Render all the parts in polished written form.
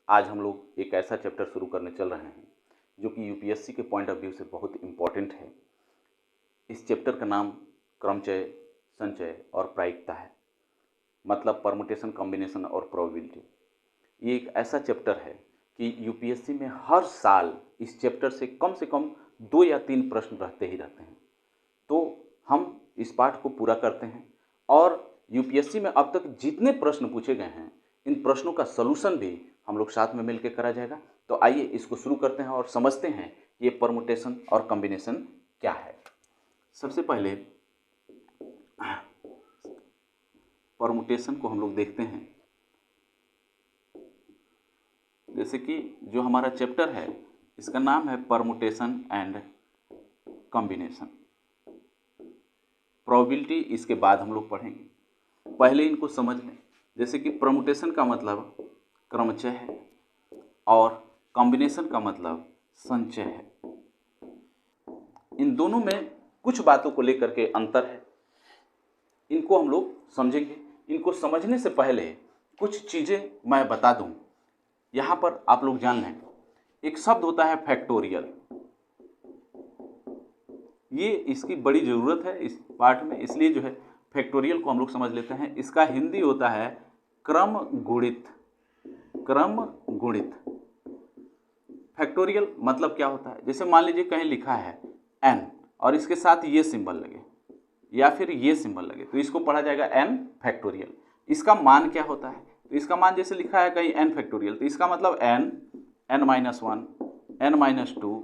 आज हम लोग एक ऐसा चैप्टर शुरू करने चल रहे हैं जो कि यूपीएससी के पॉइंट ऑफ व्यू से बहुत इम्पॉर्टेंट है। इस चैप्टर का नाम क्रमचय, संचय और प्रायिकता है, मतलब परमुटेशन, कॉम्बिनेशन और प्रोबेबिलिटी। ये एक ऐसा चैप्टर है कि यूपीएससी में हर साल इस चैप्टर से कम 2 या 3 प्रश्न रहते ही रहते हैं। तो हम इस पाठ को पूरा करते हैं और यूपीएससी में अब तक जितने प्रश्न पूछे गए हैं इन प्रश्नों का सलूशन भी हम लोग साथ में मिलकर करा जाएगा। तो आइए इसको शुरू करते हैं और समझते हैं ये परमुटेशन और कॉम्बिनेशन क्या है। सबसे पहले परमुटेशन को हम लोग देखते हैं। जैसे कि जो हमारा चैप्टर है इसका नाम है परमुटेशन एंड कॉम्बिनेशन। प्रोबेबिलिटी इसके बाद हम लोग पढ़ेंगे, पहले इनको समझ लें। जैसे कि परमुटेशन का मतलब क्रमचय है और कॉम्बिनेशन का मतलब संचय है। इन दोनों में कुछ बातों को लेकर के अंतर है, इनको हम लोग समझेंगे। इनको समझने से पहले कुछ चीज़ें मैं बता दूं। यहाँ पर आप लोग जान लें, एक शब्द होता है फैक्टोरियल। ये इसकी बड़ी ज़रूरत है इस पाठ में, इसलिए जो है फैक्टोरियल को हम लोग समझ लेते हैं। इसका हिंदी होता है क्रम गुणित। क्रम गुणित फैक्टोरियल मतलब क्या होता है? जैसे मान लीजिए कहीं लिखा है n और इसके साथ ये सिंबल लगे या फिर ये सिंबल लगे तो इसको पढ़ा जाएगा n फैक्टोरियल। इसका मान क्या होता है? तो इसका मान जैसे लिखा है कहीं n फैक्टोरियल तो इसका मतलब n, n-1, n-2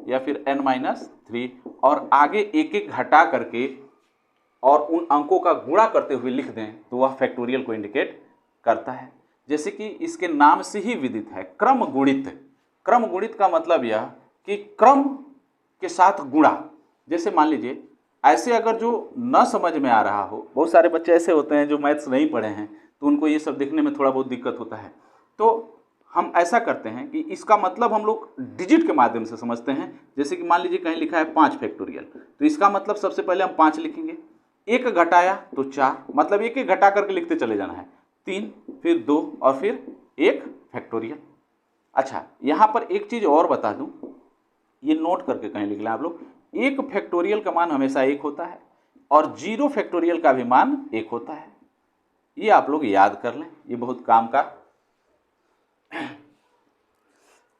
या फिर n-3 और आगे एक एक घटा करके और उन अंकों का गुणा करते हुए लिख दें तो वह फैक्टोरियल को इंडिकेट करता है। जैसे कि इसके नाम से ही विदित है क्रम गुणित। क्रम गुणित का मतलब यह कि क्रम के साथ गुणा। जैसे मान लीजिए ऐसे अगर जो न समझ में आ रहा हो, बहुत सारे बच्चे ऐसे होते हैं जो मैथ्स नहीं पढ़े हैं तो उनको ये सब देखने में थोड़ा बहुत दिक्कत होता है। तो हम ऐसा करते हैं कि इसका मतलब हम लोग डिजिट के माध्यम से समझते हैं। जैसे कि मान लीजिए कहीं लिखा है 5 फैक्टोरियल तो इसका मतलब सबसे पहले हम 5 लिखेंगे, एक घटाया तो 4, मतलब एक एक घटा करके लिखते चले जाना है, 3 फिर 2 और फिर 1 फैक्टोरियल। अच्छा, यहाँ पर एक चीज़ और बता दूं, ये नोट करके कहीं लिख लें आप लोग। 1 फैक्टोरियल का मान हमेशा 1 होता है और 0 फैक्टोरियल का भी मान 1 होता है। ये आप लोग याद कर लें, ये बहुत काम का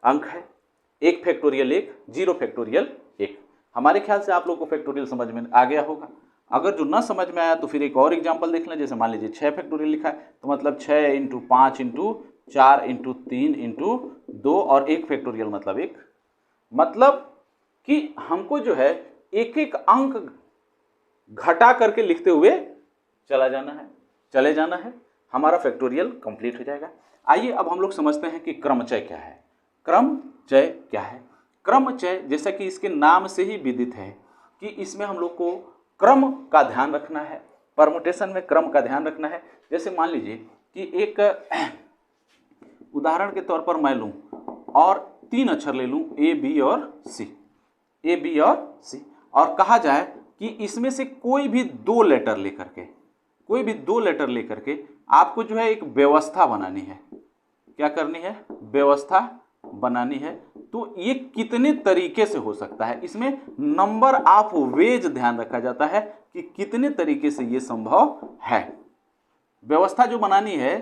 अंक है। 1 फैक्टोरियल 1, 0 फैक्टोरियल 1। हमारे ख्याल से आप लोग को फैक्टोरियल समझ में आ गया होगा। अगर जो ना समझ में आया तो फिर एक और एग्जांपल देख लें। जैसे मान लीजिए 6 फैक्टोरियल लिखा है तो मतलब 6 × 5 × 4 × 3 × 2 और 1 फैक्टोरियल मतलब 1। मतलब कि हमको जो है एक एक अंक घटा करके लिखते हुए चले जाना है, हमारा फैक्टोरियल कंप्लीट हो जाएगा। आइए अब हम लोग समझते हैं कि क्रमचय क्या है। क्रमचय क्या है? क्रमचय जैसा कि इसके नाम से ही विदित है कि इसमें हम लोग को क्रम का ध्यान रखना है। परमुटेशन में क्रम का ध्यान रखना है। जैसे मान लीजिए कि एक उदाहरण के तौर पर मैं लूं और 3 अक्षर ले लूं ए बी और सी और कहा जाए कि इसमें से कोई भी 2 लेटर लेकर के आपको जो है एक व्यवस्था बनानी है। क्या करनी है? व्यवस्था बनानी है। तो ये कितने तरीके से हो सकता है? इसमें नंबर ऑफ वेज ध्यान रखा जाता है कि कितने तरीके से ये संभव है। व्यवस्था जो बनानी है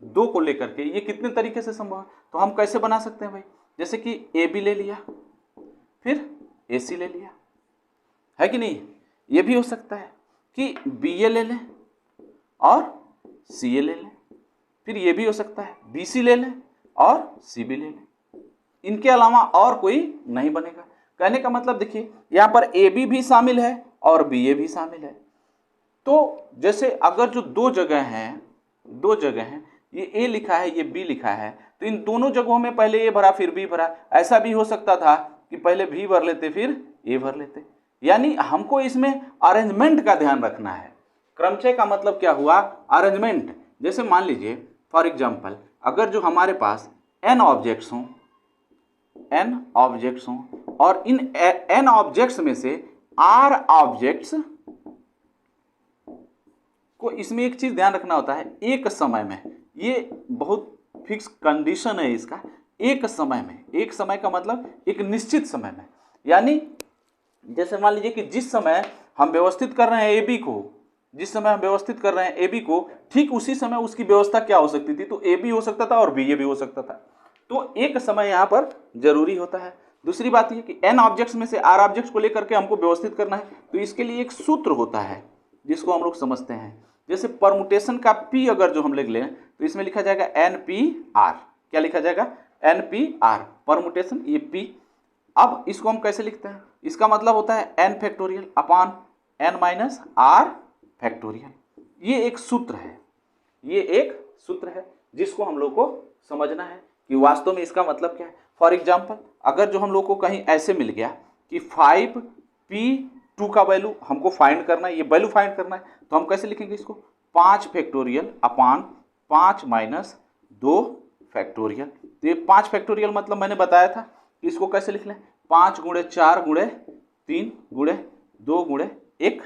2 को लेकर के, ये कितने तरीके से संभव है? तो हम कैसे बना सकते हैं भाई? जैसे कि ए बी ले लिया, फिर ए सी ले लिया, है कि नहीं? ये भी हो सकता है कि बी ए ले लें और सी ए ले लें, फिर ये भी हो सकता है बी सी ले लें और सी बी ले लें। इनके अलावा और कोई नहीं बनेगा। कहने का मतलब देखिए यहाँ पर ए बी भी शामिल है और बी ए भी शामिल है। तो जैसे अगर जो 2 जगह हैं, ये ए लिखा है, ये बी लिखा है, तो इन दोनों जगहों में पहले ए भरा फिर बी भरा। ऐसा भी हो सकता था कि पहले बी भर लेते फिर ए भर लेते। यानी हमको इसमें अरेंजमेंट का ध्यान रखना है। क्रमचय का मतलब क्या हुआ? अरेंजमेंट। जैसे मान लीजिए फॉर एग्जाम्पल अगर जो हमारे पास n ऑब्जेक्ट्स हों और इन n ऑब्जेक्ट्स में से r ऑब्जेक्ट्स को, इसमें एक चीज ध्यान रखना होता है एक समय में, ये बहुत फिक्स कंडीशन है इसका, एक समय में, एक समय का मतलब एक निश्चित समय में, यानी जैसे मान लीजिए कि जिस समय हम व्यवस्थित कर रहे हैं ए बी को, जिस समय हम व्यवस्थित कर रहे हैं ए बी को, ठीक उसी समय उसकी व्यवस्था क्या हो सकती थी, तो ए बी हो सकता था और बी ए भी हो सकता था। तो एक समय यहाँ पर जरूरी होता है। दूसरी बात यह कि एन ऑब्जेक्ट्स में से आर ऑब्जेक्ट्स को लेकर के हमको व्यवस्थित करना है, तो इसके लिए एक सूत्र होता है जिसको हम लोग समझते हैं। जैसे परमुटेशन का पी अगर जो हम लिख लें तो इसमें लिखा जाएगा एन पी आर। क्या लिखा जाएगा? एन पी आर, परमुटेशन, ये पी। अब इसको हम कैसे लिखते हैं? इसका मतलब होता है N factorial upon N minus R factorial. ये एक सूत्र है, ये एक सूत्र है जिसको हम लोग को समझना है कि वास्तव में इसका मतलब क्या है। फॉर एग्जाम्पल, अगर जो हम लोग को कहीं ऐसे मिल गया कि 5p2 का वैल्यू हमको फाइंड करना है, ये वैल्यू फाइंड करना है, तो हम कैसे लिखेंगे इसको? 5 फैक्टोरियल अपॉन 5 माइनस 2 फैक्टोरियल। तो ये 5 फैक्टोरियल मतलब मैंने बताया था कि इसको कैसे लिख लें? 5 गुणे 4 गुणे 3 गुणे 2 गुणे 1,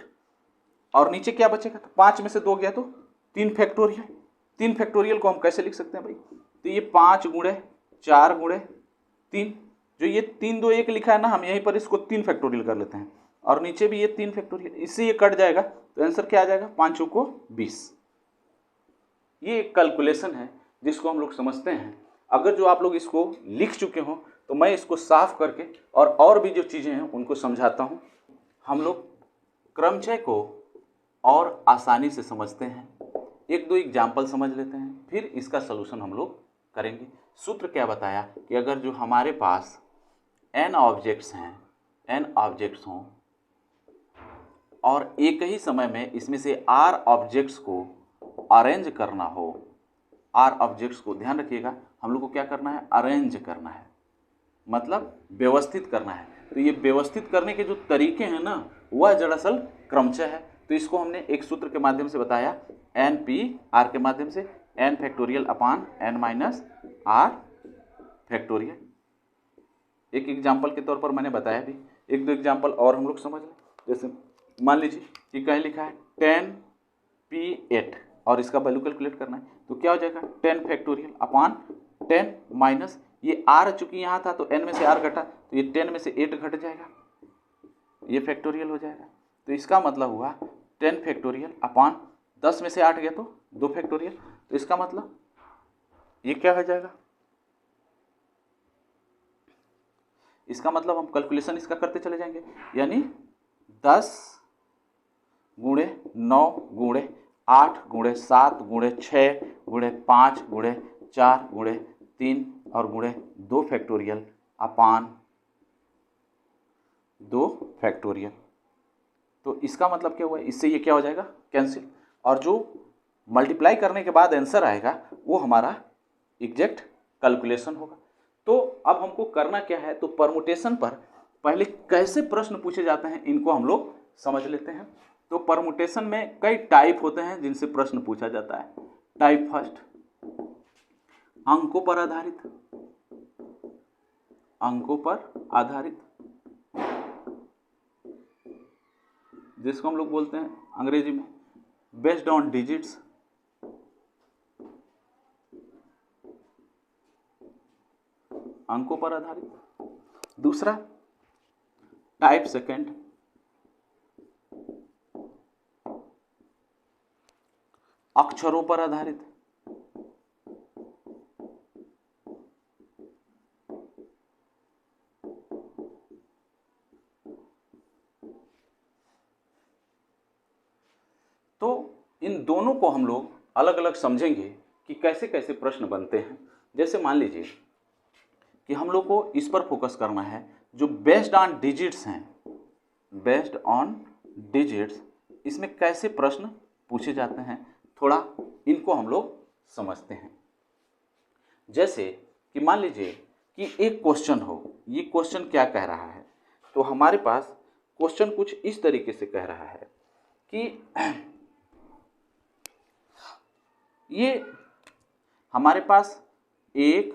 और नीचे क्या बचेगा? तो 5 में से 2 गया तो 3 फैक्टोरियल। 3 फैक्टोरियल को हम कैसे लिख सकते हैं भाई? तो ये 5 गुणे 4 गुणे 3, जो ये 3 2 1 लिखा है ना, हम यहीं पर इसको 3 फैक्टोरियल कर लेते हैं, और नीचे भी ये 3 फैक्टोरियल, इससे ये कट जाएगा तो आंसर क्या आ जाएगा? 5 को 20। ये एक कैलकुलेशन है जिसको हम लोग समझते हैं। अगर जो आप लोग इसको लिख चुके हो तो मैं इसको साफ करके और भी जो चीज़ें हैं उनको समझाता हूँ। हम लोग क्रमचय को और आसानी से समझते हैं। एक दो एग्जाम्पल समझ लेते हैं, फिर इसका सलूशन हम लोग करेंगे। सूत्र क्या बताया कि अगर जो हमारे पास n ऑब्जेक्ट्स हैं, n ऑब्जेक्ट्स हों और एक ही समय में इसमें से r ऑब्जेक्ट्स को अरेंज करना हो, r ऑब्जेक्ट्स को, ध्यान रखिएगा, हम लोग को क्या करना है? अरेंज करना है, मतलब व्यवस्थित करना है। तो ये व्यवस्थित करने के जो तरीके हैं ना, वह दरअसल क्रमचय है। तो इसको हमने एक सूत्र के माध्यम से बताया, एन पी आर के माध्यम से, N factorial upon N minus R factorial. एक एग्जाम्पल के तौर पर मैंने बताया भी, एक दो एग्जाम्पल और हम लोग समझ लें। जैसे मान लीजिए कि कहीं लिखा है 10p8 और इसका वैल्यू कैलकुलेट करना है, तो क्या हो जाएगा? 10 फैक्टोरियल अपॉन 10 माइनस, ये आर चूंकि यहाँ था तो n में से आर घटा, तो ये 10 में से 8 घट जाएगा, ये फैक्टोरियल हो जाएगा। तो इसका मतलब हुआ 10 फैक्टोरियल अपॉन 10 में से 8 गया तो 2 फैक्टोरियल। तो इसका मतलब ये क्या हो जाएगा? इसका मतलब हम कैलकुलेशन इसका करते चले जाएंगे, यानी 10 गुणे 9 गुणे 8 गुणे 7 गुणे 6 गुणे 5 गुणे 4 गुणे 3 और गुणे 2 फैक्टोरियल अपॉन 2 फैक्टोरियल। तो इसका मतलब क्या हुआ? इससे ये क्या हो जाएगा? कैंसिल, और जो मल्टीप्लाई करने के बाद आंसर आएगा वो हमारा एग्जैक्ट कैलकुलेशन होगा। तो अब हमको करना क्या है? तो परमुटेशन पर पहले कैसे प्रश्न पूछे जाते हैं इनको हम लोग समझ लेते हैं। तो परमुटेशन में कई टाइप होते हैं जिनसे प्रश्न पूछा जाता है। टाइप फर्स्ट, अंकों पर आधारित, अंकों पर आधारित, जिसको हम लोग बोलते हैं अंग्रेजी में बेस्ड ऑन डिजिट्स। अंकों पर आधारित। दूसरा टाइप सेकंड, अक्षरों पर आधारित। तो इन दोनों को हम लोग अलग अलग समझेंगे कि कैसे कैसे प्रश्न बनते हैं। जैसे मान लीजिए कि हम लोग को इस पर फोकस करना है जो बेस्ड ऑन डिजिट्स हैं, बेस्ड ऑन डिजिट्स, इसमें कैसे प्रश्न पूछे जाते हैं, थोड़ा इनको हम लोग समझते हैं। जैसे कि मान लीजिए कि एक क्वेश्चन हो, ये क्वेश्चन क्या कह रहा है? तो हमारे पास क्वेश्चन कुछ इस तरीके से कह रहा है कि ये हमारे पास 1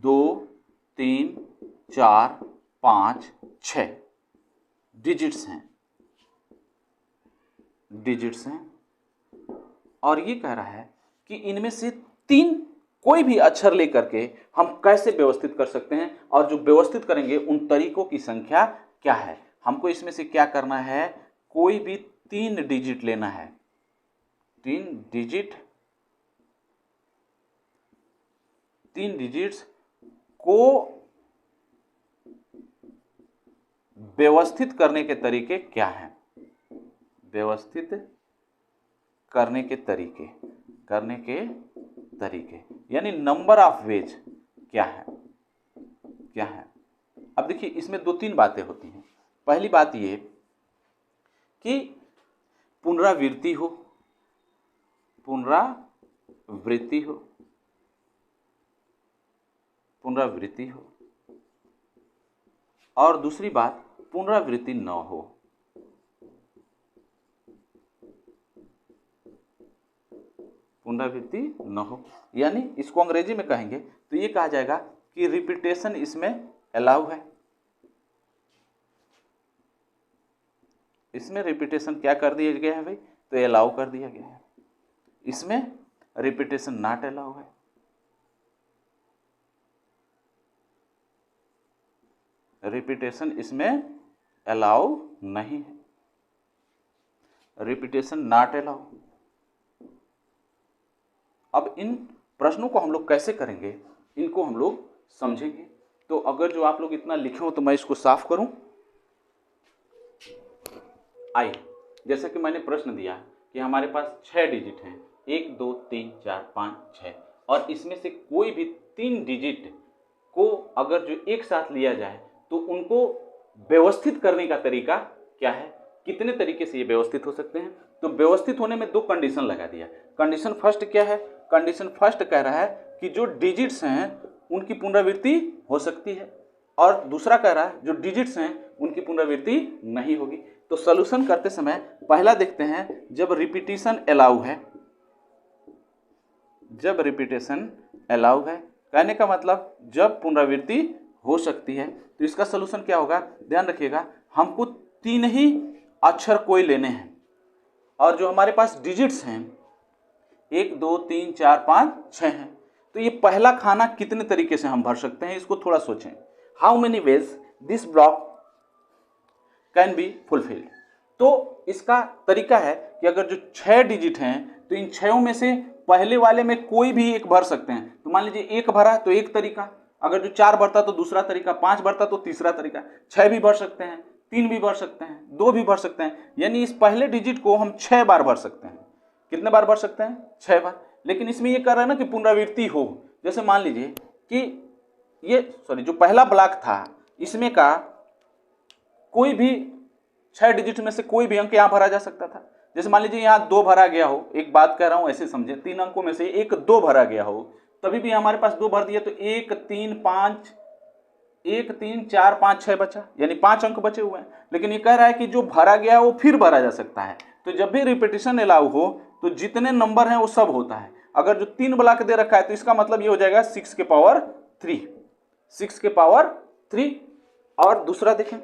2 3 4 5 6 डिजिट्स हैं, डिजिट्स हैं, और ये कह रहा है कि इनमें से 3 कोई भी अक्षर लेकर के हम कैसे व्यवस्थित कर सकते हैं, और जो व्यवस्थित करेंगे उन तरीकों की संख्या क्या है। हमको इसमें से क्या करना है, कोई भी 3 डिजिट लेना है, 3 डिजिट्स को व्यवस्थित करने के तरीके क्या हैं, व्यवस्थित करने के तरीके यानी नंबर ऑफ वेज क्या है। अब देखिए इसमें 2-3 बातें होती हैं। पहली बात ये कि पुनरावृत्ति हो, और दूसरी बात पुनरावृत्ति न हो। यानी इसको अंग्रेजी में कहेंगे तो ये कहा जाएगा कि रिपीटेशन इसमें अलाउ है। इसमें रिपीटेशन क्या कर दिया गया है भाई, तो अलाउ कर दिया गया है। इसमें रिपीटेशन नॉट अलाउ है। रिपीटेशन इसमें अलाउ नहीं है, रिपीटेशन नॉट अलाउ। अब इन प्रश्नों को हम लोग कैसे करेंगे, इनको हम लोग समझेंगे। तो अगर जो आप लोग इतना लिखे हो तो मैं इसको साफ करूं। आइए, जैसा कि मैंने प्रश्न दिया कि हमारे पास 6 डिजिट हैं, 1 2 3 4 5 6, और इसमें से कोई भी 3 डिजिट को अगर जो एक साथ लिया जाए तो उनको व्यवस्थित करने का तरीका क्या है, कितने तरीके से ये व्यवस्थित हो सकते हैं। तो व्यवस्थित होने में 2 कंडीशन लगा दिया। कंडीशन फर्स्ट क्या है, कंडीशन फर्स्ट कह रहा है कि जो डिजिट्स हैं उनकी पुनरावृत्ति हो सकती है, और दूसरा कह रहा है जो डिजिट्स हैं उनकी पुनरावृत्ति नहीं होगी। तो सॉल्यूशन करते समय पहला देखते हैं, जब रिपीटेशन अलाउ है, जब रिपीटेशन अलाउ है कहने का मतलब जब पुनरावृत्ति हो सकती है, तो इसका सॉल्यूशन क्या होगा, ध्यान रखिएगा। हमको 3 ही अक्षर कोई लेने हैं, और जो हमारे पास डिजिट्स हैं 1 2 3 4 5 6 हैं। तो ये पहला खाना कितने तरीके से हम भर सकते हैं, इसको थोड़ा सोचें। How many ways this block can be fulfilled. तो इसका तरीका है कि अगर जो 6 डिजिट हैं तो इन 6 में से पहले वाले में कोई भी एक भर सकते हैं। तो मान लीजिए 1 भरा तो एक तरीका, अगर जो 4 भरता तो दूसरा तरीका, 5 भरता तो तीसरा तरीका, 6 भी भर सकते हैं, 3 भी भर सकते हैं, 2 भी भर सकते हैं। यानी इस पहले डिजिट को हम 6 बार भर सकते हैं। कितने बार भर सकते हैं, 6 बार। लेकिन इसमें ये कर रहा है ना कि पुनरावृत्ति हो। जैसे मान लीजिए कि ये जो पहला ब्लॉक था इसमें का कोई भी 6 डिजिट में से कोई भी अंक यहां भरा जा सकता था। जैसे मान लीजिए यहां 2 भरा गया हो, एक बात कह रहा हूं ऐसे समझे, 3 अंकों में से एक 2 भरा गया हो, तभी भी हमारे पास 2 भर दिया तो 1 3 5 1 3 4 5 6 बचा, यानी 5 अंक बचे हुए हैं। लेकिन ये कह रहा है कि जो भरा गया वो फिर भरा जा सकता है। तो जब भी रिपीटेशन अलाउ हो तो जितने नंबर हैं वो सब होता है। अगर जो 3 ब्लॉक दे रखा है तो इसका मतलब ये हो जाएगा 6 के पावर 3, 6 के पावर 3। और दूसरा देखें,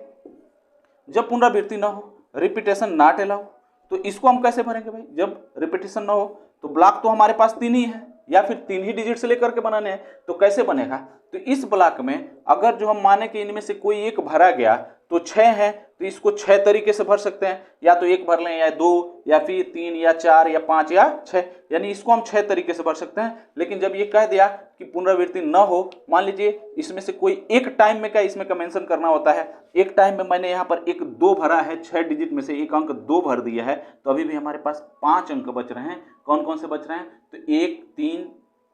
जब पुनरावृत्ति ना हो, रिपीटेशन नॉट अलाउ, तो इसको हम कैसे भरेंगे भाई। जब रिपीटेशन ना हो तो ब्लॉक तो हमारे पास 3 ही है, या फिर 3 ही डिजिट से लेकर के बनाने हैं, तो कैसे बनेगा। तो इस ब्लॉक में अगर जो हम माने कि इनमें से कोई एक भरा गया तो 6 है, तो इसको 6 तरीके से भर सकते हैं, या तो 1 भर लें, या 2, या फिर 3, या 4, या 5, या 6, यानी इसको हम 6 तरीके से भर सकते हैं। लेकिन जब ये कह दिया कि पुनरावृत्ति न हो, मान लीजिए इसमें से कोई एक टाइम में, क्या इसमें का मेंशन करना होता है, एक टाइम में मैंने यहाँ पर एक 2 भरा है, 6 डिजिट में से एक अंक 2 भर दिया है, तो अभी भी हमारे पास 5 अंक बच रहे हैं। कौन कौन से बच रहे हैं, तो 1 3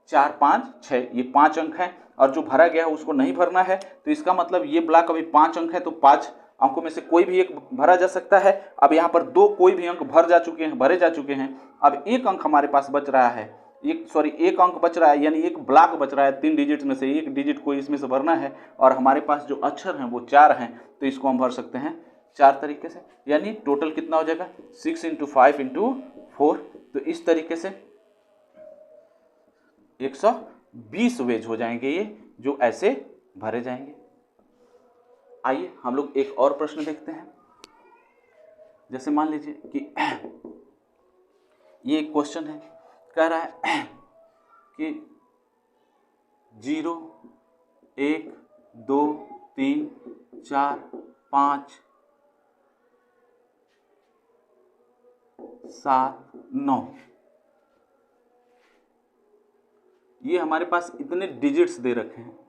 4 5 6, ये 5 अंक हैं, और जो भरा गया है उसको नहीं भरना है। तो इसका मतलब ये ब्लॉक अभी 5 अंक है, तो 5 अंकों में से कोई भी एक भरा जा सकता है। अब यहाँ पर 2 कोई भी अंक भरे जा चुके हैं। अब एक अंक हमारे पास बच रहा है, एक अंक बच रहा है, यानी एक ब्लॉक बच रहा है। 3 डिजिट में से एक डिजिट को इसमें से भरना है, और हमारे पास जो अक्षर हैं वो 4 हैं, तो इसको हम भर सकते हैं 4 तरीके से। यानी टोटल कितना हो जाएगा, 6 × 5 × 4। तो इस तरीके से 120 वेज हो जाएंगे ये, जो ऐसे भरे जाएंगे। आइए हम लोग एक और प्रश्न देखते हैं। जैसे मान लीजिए कि ये एक क्वेश्चन है, कह रहा है कि 0 1 2 3 4 5 7 9, ये हमारे पास इतने डिजिट्स दे रखे हैं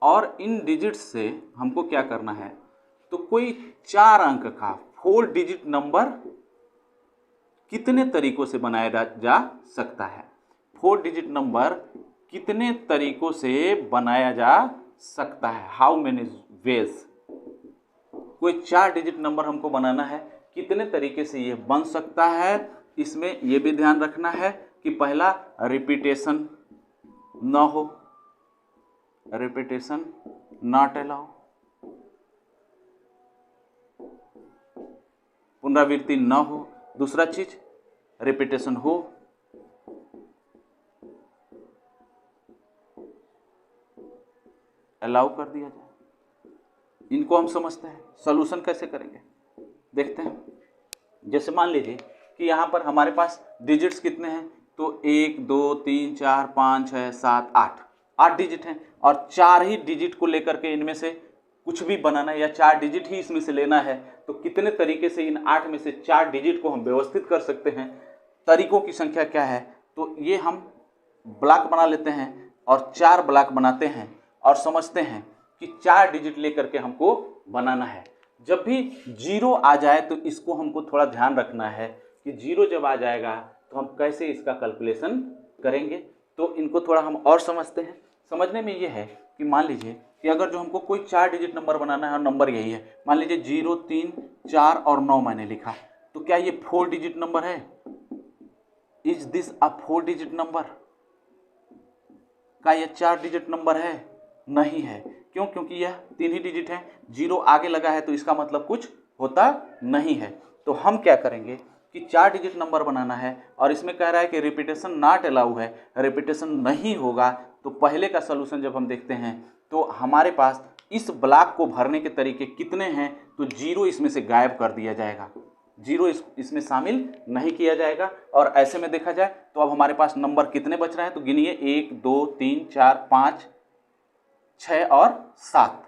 और इन डिजिट्स से हमको क्या करना है, तो कोई 4 अंक का 4 डिजिट नंबर कितने तरीकों से बनाया जा सकता है। 4 डिजिट नंबर कितने तरीकों से बनाया जा सकता है, हाउ मेनी वेज। कोई 4 डिजिट नंबर हमको बनाना है, कितने तरीके से ये बन सकता है। इसमें ये भी ध्यान रखना है कि पहला रिपीटेशन न हो, रिपीटेशन नॉट अलाउ, पुनरावृत्ति न हो। दूसरा चीज रिपीटेशन हो, अलाउ कर दिया जाए। इनको हम समझते हैं। सॉल्यूशन कैसे करेंगे देखते हैं। जैसे मान लीजिए कि यहाँ पर हमारे पास डिजिट्स कितने हैं, तो 1 2 3 4 5 6 7 8 डिजिट हैं और 4 ही डिजिट को लेकर के इनमें से कुछ भी बनाना है या 4 डिजिट ही इसमें से लेना है, तो कितने तरीके से इन 8 में से 4 डिजिट को हम व्यवस्थित कर सकते हैं। तरीकों की संख्या क्या है, तो ये हम ब्लॉक बना लेते हैं और 4 ब्लॉक बनाते हैं और समझते हैं कि 4 डिजिट लेकर के हमको बनाना है। जब भी 0 आ जाए तो इसको हमको थोड़ा ध्यान रखना है कि 0 जब आ जाएगा तो हम कैसे इसका कैलकुलेशन करेंगे। तो इनको थोड़ा हम और समझते हैं। समझने में ये है कि मान लीजिए कि अगर जो हमको कोई 4 डिजिट नंबर बनाना है और नंबर यही है, मान लीजिए 0 3 4 और 9 मैंने लिखा, तो क्या ये 4 डिजिट नंबर है? Is this a 4 digit number? क्या यह 4 डिजिट नंबर है? नहीं है। क्यों? क्योंकि यह 3 ही डिजिट है। 0 आगे लगा है तो इसका मतलब कुछ होता नहीं है। तो हम क्या करेंगे कि 4 डिजिट नंबर बनाना है और इसमें कह रहा है कि रिपीटेशन नॉट अलाउ है, रिपीटेशन नहीं होगा। तो पहले का सलूशन जब हम देखते हैं तो हमारे पास इस ब्लॉक को भरने के तरीके कितने हैं, तो 0 इसमें से गायब कर दिया जाएगा, 0 इसमें शामिल नहीं किया जाएगा। और ऐसे में देखा जाए तो अब हमारे पास नंबर कितने बच रहे हैं, तो गिनिए 1 2 3 4 5 6 और 7,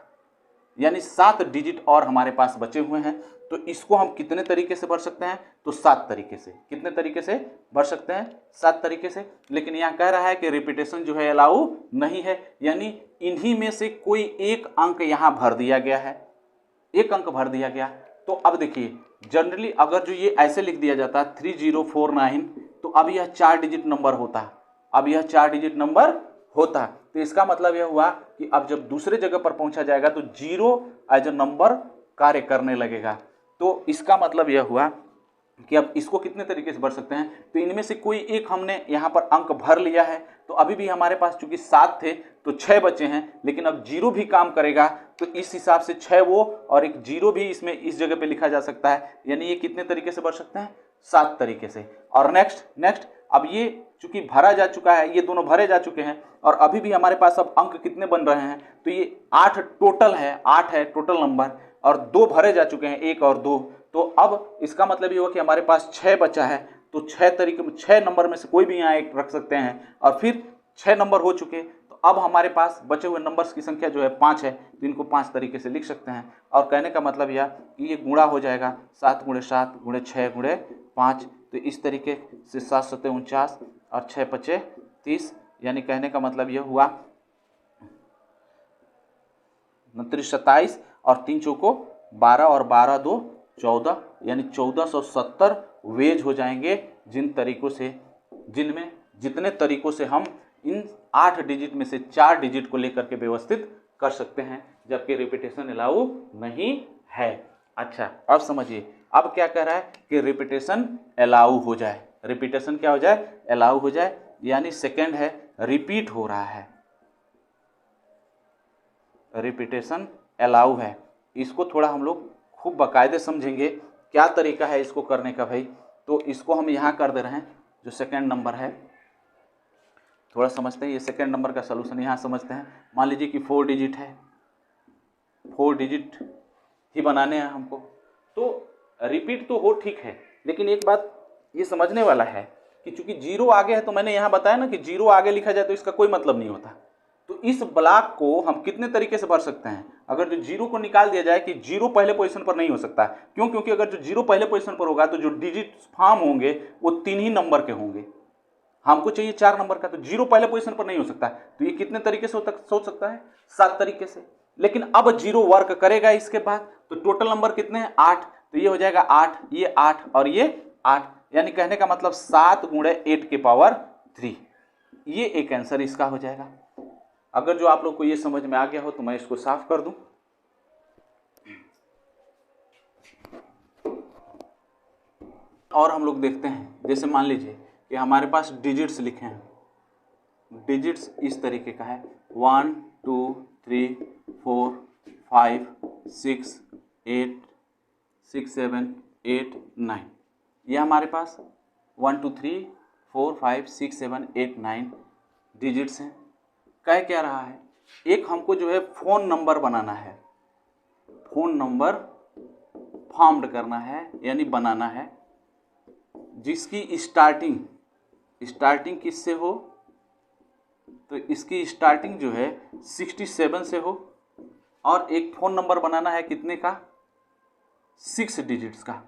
यानी 7 डिजिट और हमारे पास बचे हुए हैं। तो इसको हम कितने तरीके से भर सकते हैं, तो 7 तरीके से। कितने तरीके से भर सकते हैं? 7 तरीके से। लेकिन यहाँ कह रहा है कि रिपीटेशन जो है अलाउ नहीं है, यानी इन्हीं में से कोई एक अंक यहाँ भर दिया गया है, एक अंक भर दिया गया। तो अब देखिए जनरली अगर जो ये ऐसे लिख दिया जाता 3049, तो अब यह 4 डिजिट नंबर होता, अब यह 4 डिजिट नंबर होता। तो इसका मतलब यह हुआ कि अब जब दूसरे जगह पर पहुंचा जाएगा तो 0 एज अ नंबर कार्य करने लगेगा। तो इसका मतलब यह हुआ कि अब इसको कितने तरीके से भर सकते हैं, तो इनमें से कोई एक हमने यहाँ पर अंक भर लिया है। तो अभी भी हमारे पास चूंकि 7 थे तो 6 बचे हैं, लेकिन अब 0 भी काम करेगा तो इस हिसाब से 6 वो और एक 0 भी इसमें इस जगह पे लिखा जा सकता है। यानी ये कितने तरीके से भर सकते हैं? 7 तरीके से। और नेक्स्ट अब ये चूंकि भरा जा चुका है, ये दोनों भरे जा चुके हैं और अभी भी हमारे पास अब अंक कितने बन रहे हैं, तो ये 8 टोटल है, 8 है टोटल नंबर और 2 भरे जा चुके हैं, 1 और 2। तो अब इसका मतलब ये हुआ कि हमारे पास 6 बचा है। तो 6 तरीके में 6 नंबर में से कोई भी यहाँ एक रख सकते हैं और फिर 6 नंबर हो चुके। तो अब हमारे पास बचे हुए नंबर्स की संख्या जो है 5 है, तो इनको 5 तरीके से लिख सकते हैं। और कहने का मतलब यह कि ये गुणा हो जाएगा 7 × 7 × 6 × 5। तो इस तरीके से 7 × 7 = 49 और 6 × 5 = 30, यानी कहने का मतलब यह हुआ 29 27 और 3 चौको 12 और 12 2 14, यानी 1470 वेज हो जाएंगे जिनमें जितने तरीकों से हम इन 8 डिजिट में से 4 डिजिट को लेकर के व्यवस्थित कर सकते हैं, जबकि रिपीटेशन अलाउ नहीं है। अच्छा अब समझिए, अब क्या कह रहा है कि रिपीटेशन अलाउ हो जाए। रिपीटेशन क्या हो जाए? अलाउ हो जाए, यानी सेकंड है रिपीट हो रहा है, रिपीटेशन अलाउ है। इसको थोड़ा हम लोग खूब बाकायदे समझेंगे क्या तरीका है इसको करने का भाई। तो इसको हम यहाँ कर दे रहे हैं, जो सेकंड नंबर है थोड़ा समझते हैं। ये सेकंड नंबर का सलूशन यहाँ समझते हैं। मान लीजिए कि 4 डिजिट है, 4 डिजिट ही बनाने हैं हमको। तो रिपीट तो हो ठीक है, लेकिन एक बात ये समझने वाला है कि चूंकि जीरो आगे है, तो मैंने यहाँ बताया ना कि जीरो आगे लिखा जाए तो इसका कोई मतलब नहीं होता। तो इस ब्लॉक को हम कितने तरीके से भर सकते हैं? अगर जो जीरो को निकाल दिया जाए कि जीरो पहले पोजीशन पर नहीं हो सकता, क्यों? क्योंकि अगर जो जीरो पहले पोजीशन पर होगा तो जो डिजिट फॉर्म होंगे वो 3 ही नंबर के होंगे, हमको चाहिए 4 नंबर का, तो जीरो पहले पोजीशन पर नहीं हो सकता। तो ये कितने तरीके से सोच सकता है? 7 तरीके से। लेकिन अब जीरो वर्क करेगा इसके बाद, तो टोटल नंबर कितने हैं? 8। तो ये हो जाएगा 8, ये 8 और ये 8, यानी कहने का मतलब 7 गुणे 8 के पावर 3। ये एक आंसर इसका हो जाएगा। अगर जो आप लोग को ये समझ में आ गया हो तो मैं इसको साफ कर दूं। और हम लोग देखते हैं, जैसे मान लीजिए कि हमारे पास डिजिट्स लिखे हैं, डिजिट्स इस तरीके का है 1 2 3 4 5 6 8 6 7 8 9, ये हमारे पास 1 2 3 4 5 6 7 8 9 डिजिट्स हैं। कह क्या रहा है? एक हमको जो है फ़ोन नंबर बनाना है, फ़ोन नंबर फॉर्म्ड करना है यानी बनाना है, जिसकी स्टार्टिंग किससे हो? तो इसकी स्टार्टिंग जो है 67 से हो, और एक फ़ोन नंबर बनाना है कितने का? 6 डिजिट्स का।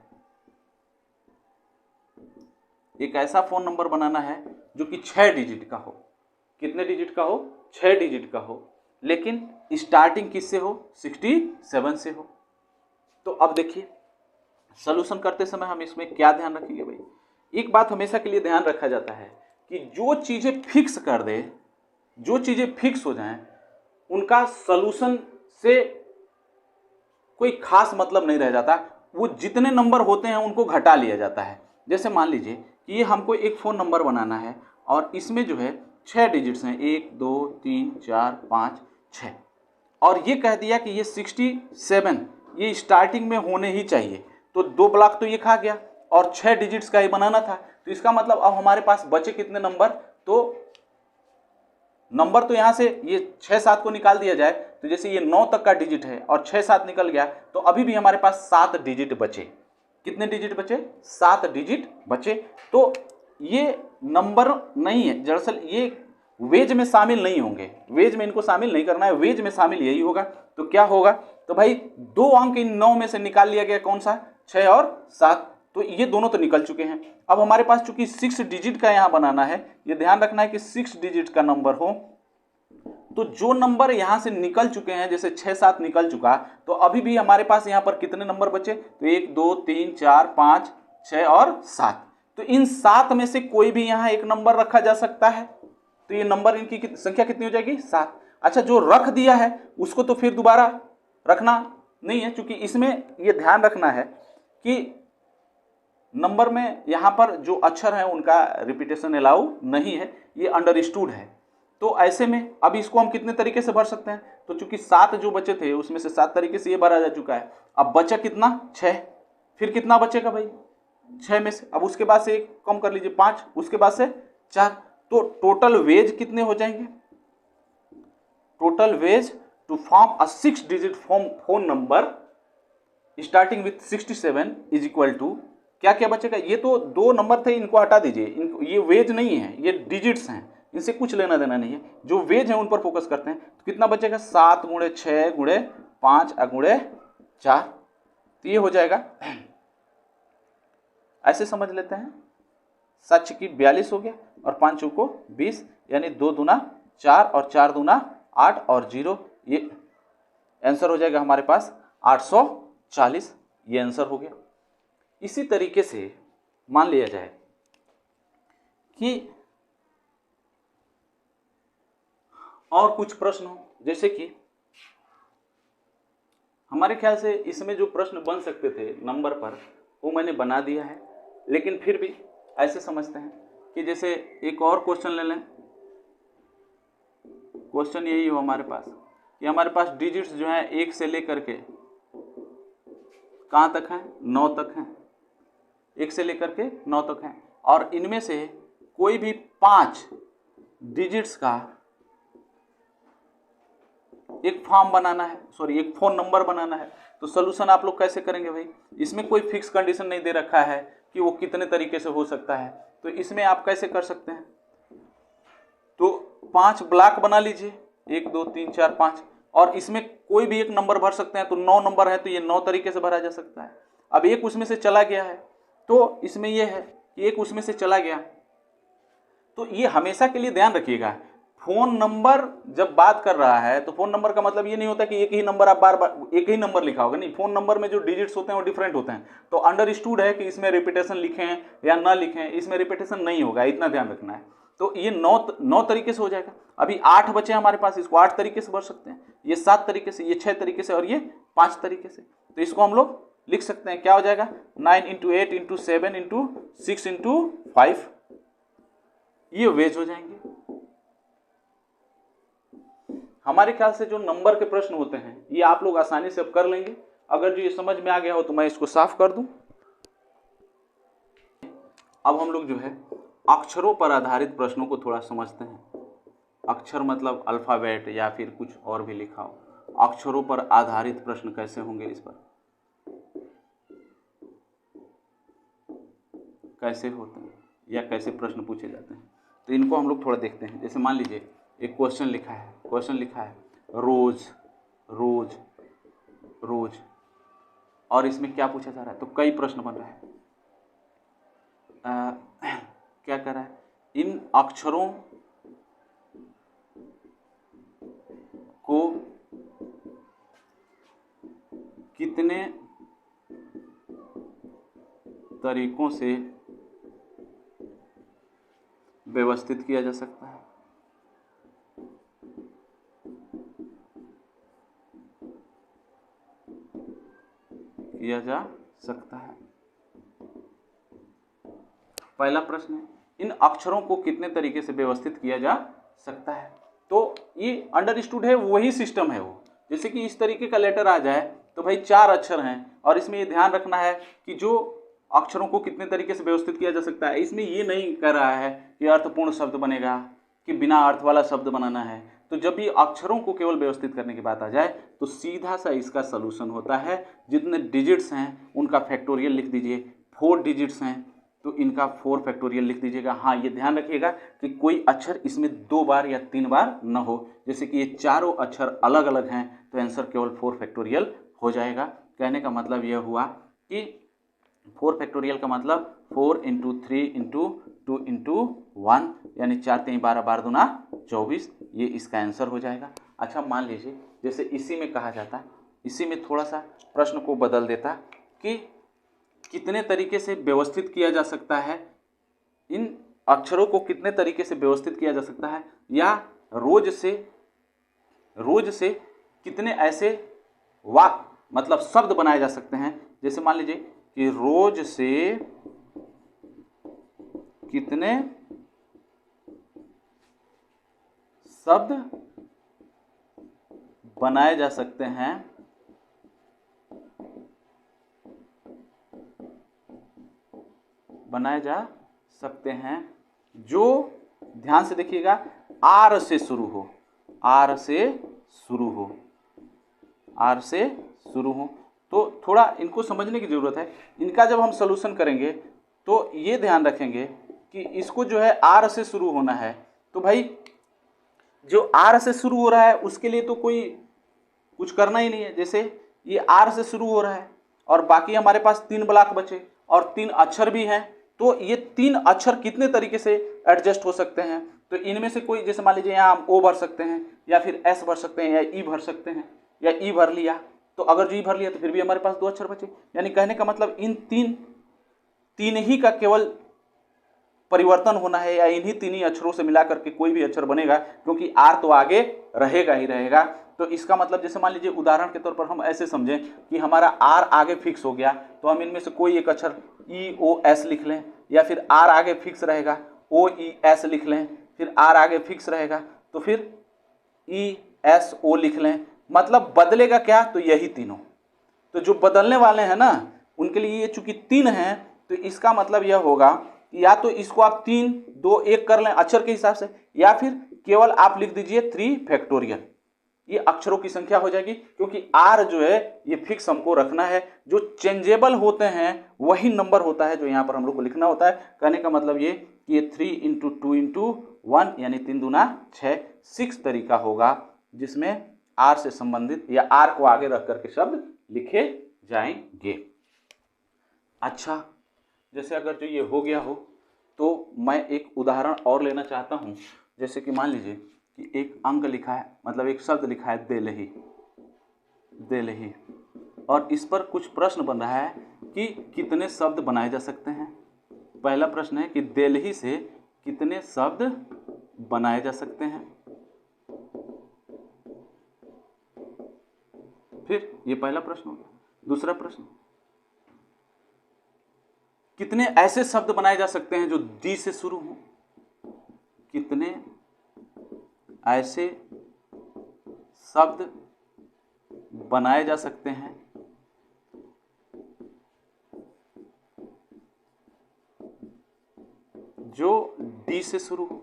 एक ऐसा फ़ोन नंबर बनाना है जो कि 6 डिजिट का हो। कितने डिजिट का हो? 6 डिजिट का हो, लेकिन स्टार्टिंग किससे हो? 67 से हो। तो अब देखिए, सॉल्यूशन करते समय हम इसमें क्या ध्यान रखेंगे भाई? एक बात हमेशा के लिए ध्यान रखा जाता है कि जो चीज़ें फिक्स कर दे, जो चीज़ें फिक्स हो जाएं, उनका सॉल्यूशन से कोई खास मतलब नहीं रह जाता। वो जितने नंबर होते हैं उनको घटा लिया जाता है। जैसे मान लीजिए कि ये हमको एक फ़ोन नंबर बनाना है और इसमें जो है 6 डिजिट्स हैं, 1 2 3 4 5 6, और ये कह दिया कि ये 67 ये स्टार्टिंग में होने ही चाहिए। तो 2 ब्लॉक तो ये खा गया और 6 डिजिट्स का ही बनाना था। तो इसका मतलब अब हमारे पास बचे कितने नंबर? तो नंबर तो यहाँ से ये 6 7 को निकाल दिया जाए तो जैसे ये 9 तक का डिजिट है और 6 7 निकल गया, तो अभी भी हमारे पास 7 डिजिट बचे। कितने डिजिट बचे? 7 डिजिट बचे। तो ये नंबर नहीं है, दरअसल ये वेज में शामिल नहीं होंगे, वेज में इनको शामिल नहीं करना है, वेज में शामिल यही होगा। तो क्या होगा? तो भाई 2 अंक इन 9 में से निकाल लिया गया, कौन सा? 6 और 7। तो ये दोनों तो निकल चुके हैं। अब हमारे पास चूंकि 6 डिजिट का यहाँ बनाना है, ये ध्यान रखना है कि 6 डिजिट का नंबर हो। तो जो नंबर यहाँ से निकल चुके हैं, जैसे 6 7 निकल चुका, तो अभी भी हमारे पास यहाँ पर कितने नंबर बचे? तो 1 2 3 4 5 6 और 7। तो इन 7 में से कोई भी यहाँ एक नंबर रखा जा सकता है। तो ये नंबर इनकी संख्या कितनी हो जाएगी? 7। अच्छा, जो रख दिया है उसको तो फिर दोबारा रखना नहीं है, क्योंकि इसमें ये ध्यान रखना है कि नंबर में यहाँ पर जो अक्षर हैं उनका रिपीटेशन अलाउ नहीं है, ये अंडरस्टूड है। तो ऐसे में अब इसको हम कितने तरीके से भर सकते हैं? तो चूंकि 7 जो बचे थे उसमें से 7 तरीके से ये भरा जा चुका है। अब बचा कितना? 6। फिर कितना बचेगा भाई? 6 में से अब उसके बाद से एक कम कर लीजिए, 5, उसके बाद से 4। तो टोटल वेज कितने हो जाएंगे? Total ways to form a 6 digit phone number starting with 67 is equal to क्या क्या बचेगा? ये तो 2 नंबर थे, इनको हटा दीजिए, ये वेज नहीं है, ये डिजिट्स हैं, इनसे कुछ लेना देना नहीं है। जो वेज है उन पर फोकस करते हैं। तो कितना बचेगा? 7 गुणे 6 गुणे 5 गुणे 4। तो ये हो जाएगा, ऐसे समझ लेते हैं, 7 की 42 हो गया और 5 को 20, यानी 2 दूना 4 और 4 दूना 8 और 0, ये आंसर हो जाएगा हमारे पास 840। ये आंसर हो गया। इसी तरीके से मान लिया जाए कि और कुछ प्रश्न हो, जैसे कि हमारे ख्याल से इसमें जो प्रश्न बन सकते थे नंबर पर वो मैंने बना दिया है, लेकिन फिर भी ऐसे समझते हैं कि जैसे एक और क्वेश्चन ले लें। क्वेश्चन यही हो हमारे पास कि हमारे पास डिजिट्स जो हैं 1 से लेकर के कहाँ तक हैं? 9 तक हैं। 1 से लेकर के 9 तक हैं, और इनमें से कोई भी 5 डिजिट्स का एक फॉर्म बनाना है, सॉरी एक फ़ोन नंबर बनाना है। तो सोल्यूशन आप लोग कैसे करेंगे भाई? इसमें कोई फिक्स कंडीशन नहीं दे रखा है कि वो कितने तरीके से हो सकता है। तो इसमें आप कैसे कर सकते हैं, तो 5 ब्लॉक बना लीजिए, 1 2 3 4 5, और इसमें कोई भी एक नंबर भर सकते हैं। तो 9 नंबर है तो ये 9 तरीके से भरा जा सकता है। अब एक उसमें से चला गया है, तो इसमें ये है कि एक उसमें से चला गया। तो ये हमेशा के लिए ध्यान रखिएगा, फोन नंबर जब बात कर रहा है तो फोन नंबर का मतलब ये नहीं होता कि एक ही नंबर आप बार बार एक ही नंबर लिखा होगा, नहीं। फोन नंबर में जो डिजिट्स होते हैं वो डिफरेंट होते हैं। तो अंडरस्टूड है कि इसमें रिपीटेशन लिखें या ना लिखें, इसमें रिपीटेशन नहीं होगा, इतना ध्यान रखना है। तो ये 9 तरीके से हो जाएगा। अभी 8 बचे हमारे पास, इसको 8 तरीके से भर सकते हैं, ये 7 तरीके से, ये 6 तरीके से और ये 5 तरीके से। तो इसको हम लोग लिख सकते हैं, क्या हो जाएगा, 9 × 8 × 7 × 6 × 5, ये वेज हो जाएंगे। हमारे ख्याल से जो नंबर के प्रश्न होते हैं ये आप लोग आसानी से अब कर लेंगे। अगर जो ये समझ में आ गया हो तो मैं इसको साफ कर दूं। अब हम लोग जो है अक्षरों पर आधारित प्रश्नों को थोड़ा समझते हैं। अक्षर मतलब अल्फाबेट या फिर कुछ और भी लिखा हो। अक्षरों पर आधारित प्रश्न कैसे होंगे, इस पर कैसे होते हैं या कैसे प्रश्न पूछे जाते हैं, तो इनको हम लोग थोड़ा देखते हैं। जैसे मान लीजिए एक क्वेश्चन लिखा है, रोज रोज रोज, और इसमें क्या पूछा जा रहा है, तो कई प्रश्न बन रहा है। क्या कर रहा है, इन अक्षरों को कितने तरीकों से व्यवस्थित किया जा सकता है। पहला प्रश्न है, इन अक्षरों को कितने तरीके से व्यवस्थित किया जा सकता है। तो ये अंडरस्टूड है, वही सिस्टम है वो। जैसे कि इस तरीके का लेटर आ जाए तो भाई 4 अक्षर हैं, और इसमें ये ध्यान रखना है कि जो अक्षरों को कितने तरीके से व्यवस्थित किया जा सकता है। इसमें ये नहीं कह रहा है कि अर्थपूर्ण शब्द बनेगा कि बिना अर्थ वाला शब्द बनाना है। तो जब भी अक्षरों को केवल व्यवस्थित करने की बात आ जाए तो सीधा सा इसका सलूशन होता है, जितने डिजिट्स हैं उनका फैक्टोरियल लिख दीजिए। 4 डिजिट्स हैं तो इनका 4 फैक्टोरियल लिख दीजिएगा। हाँ, ये ध्यान रखिएगा कि कोई अक्षर इसमें 2 बार या 3 बार न हो। जैसे कि ये चारों अक्षर अलग अलग हैं तो आंसर केवल 4 फैक्टोरियल हो जाएगा। कहने का मतलब यह हुआ कि 4 फैक्टोरियल का मतलब 4 × 3 × 2 × 1, यानी 4 × 12 12 दूना 24, ये इसका आंसर हो जाएगा। अच्छा, मान लीजिए जैसे इसी में कहा जाता, इसी में थोड़ा सा प्रश्न को बदल देता कि कितने तरीके से व्यवस्थित किया जा सकता है, इन अक्षरों को कितने तरीके से व्यवस्थित किया जा सकता है, या रोज से कितने ऐसे वाक्य मतलब शब्द बनाए जा सकते हैं। जैसे मान लीजिए कि रोज से कितने शब्द बनाए जा सकते हैं, जो ध्यान से देखिएगा आर से शुरू हो। तो थोड़ा इनको समझने की जरूरत है। इनका जब हम सलूशन करेंगे तो ये ध्यान रखेंगे कि इसको जो है आर से शुरू होना है। तो भाई जो आर से शुरू हो रहा है उसके लिए तो कोई कुछ करना ही नहीं है। जैसे ये आर से शुरू हो रहा है और बाकी हमारे पास 3 ब्लॉक बचे और 3 अक्षर भी हैं, तो ये 3 अक्षर कितने तरीके से एडजस्ट हो सकते हैं। तो इनमें से कोई, जैसे मान लीजिए यहाँ हम ओ भर सकते हैं या फिर एस भर सकते हैं या ई भर सकते हैं, या ई भर लिया। तो अगर जी भर लिया तो फिर भी हमारे पास 2 अक्षर बचे। यानी कहने का मतलब इन तीन ही का केवल परिवर्तन होना है, या इन्हीं 3 ही अक्षरों से मिलाकर के कोई भी अक्षर बनेगा, क्योंकि आर तो आगे रहेगा ही रहेगा। तो इसका मतलब जैसे मान लीजिए उदाहरण के तौर पर हम ऐसे समझें कि हमारा आर आगे फिक्स हो गया, तो हम इनमें से कोई एक अक्षर ई ओ एस लिख लें, या फिर आर आगे फिक्स रहेगा ओ ई एस लिख लें, फिर आर आगे फिक्स रहेगा तो फिर ई एस ओ लिख लें। मतलब बदलेगा क्या, तो यही तीनों। तो जो बदलने वाले हैं ना उनके लिए ये चूंकि 3 हैं, तो इसका मतलब यह होगा कि या तो इसको आप 3 2 1 कर लें अक्षर के हिसाब से, या फिर केवल आप लिख दीजिए 3 फैक्टोरियल। ये अक्षरों की संख्या हो जाएगी, क्योंकि आर जो है ये फिक्स हमको रखना है, जो चेंजेबल होते हैं वही नंबर होता है जो यहाँ पर हम लोग को लिखना होता है। कहने का मतलब ये कि ये 3 × 2 × 1 यानी 3 दूना 6 6 तरीका होगा जिसमें आर से संबंधित या आर को आगे रख करके शब्द लिखे जाएंगे। अच्छा, जैसे अगर जो ये हो गया हो तो मैं एक उदाहरण और लेना चाहता हूँ। जैसे कि मान लीजिए कि एक अंक लिखा है, मतलब एक शब्द लिखा है देलही, देलही, और इस पर कुछ प्रश्न बन रहा है कि कितने शब्द बनाए जा सकते हैं। पहला प्रश्न है कि देलही से कितने शब्द बनाए जा सकते हैं। फिर ये पहला प्रश्न हो गया। दूसरा प्रश्न, कितने ऐसे शब्द बनाए जा सकते हैं जो दी से शुरू हो। कितने ऐसे शब्द बनाए जा सकते हैं जो डी से शुरू हो।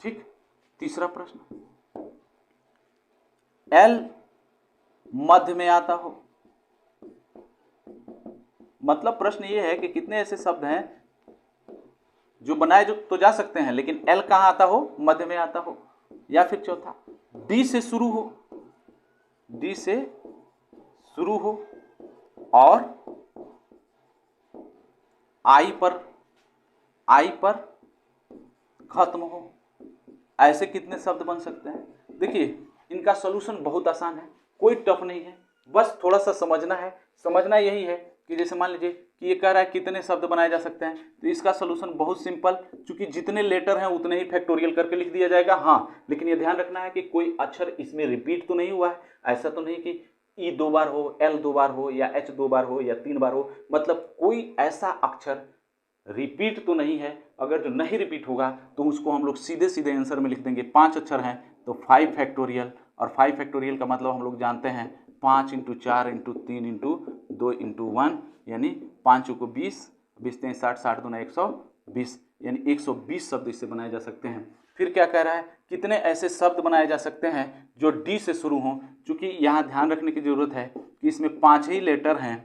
ठीक। तीसरा प्रश्न, एल मध्य में आता हो। मतलब प्रश्न ये है कि कितने ऐसे शब्द हैं जो बनाए जो तो जा सकते हैं, लेकिन एल कहां आता हो, मध्य में आता हो। या फिर चौथा, डी से शुरू हो, डी से शुरू हो और आई पर खत्म हो। ऐसे कितने शब्द बन सकते हैं। देखिए इनका सॉल्यूशन बहुत आसान है, कोई टफ नहीं है, बस थोड़ा सा समझना है। समझना यही है कि जैसे मान लीजिए कि ये कह रहा है कितने शब्द बनाए जा सकते हैं, तो इसका सॉल्यूशन बहुत सिंपल, क्योंकि जितने लेटर हैं उतने ही फैक्टोरियल करके लिख दिया जाएगा। हाँ, लेकिन ये ध्यान रखना है कि कोई अक्षर इसमें रिपीट तो नहीं हुआ है। ऐसा तो नहीं कि ई 2 बार हो, एल 2 बार हो, या एच 2 बार हो, या 3 बार हो। मतलब कोई ऐसा अक्षर रिपीट तो नहीं है। अगर जो नहीं रिपीट होगा तो उसको हम लोग सीधे सीधे आंसर में लिख देंगे। 5 अक्षर हैं तो 5 फैक्टोरियल, और 5 फैक्टोरियल का मतलब हम लोग जानते हैं 5 × 4 × 3 × 2 × 1 यानी 5 को 20, 20 × 60, 60 दूना 120, यानी 120 शब्द इससे बनाए जा सकते हैं। फिर क्या कह रहा है, कितने ऐसे शब्द बनाए जा सकते हैं जो डी से शुरू हों। चूंकि यहाँ ध्यान रखने की जरूरत है कि इसमें 5 ही लेटर हैं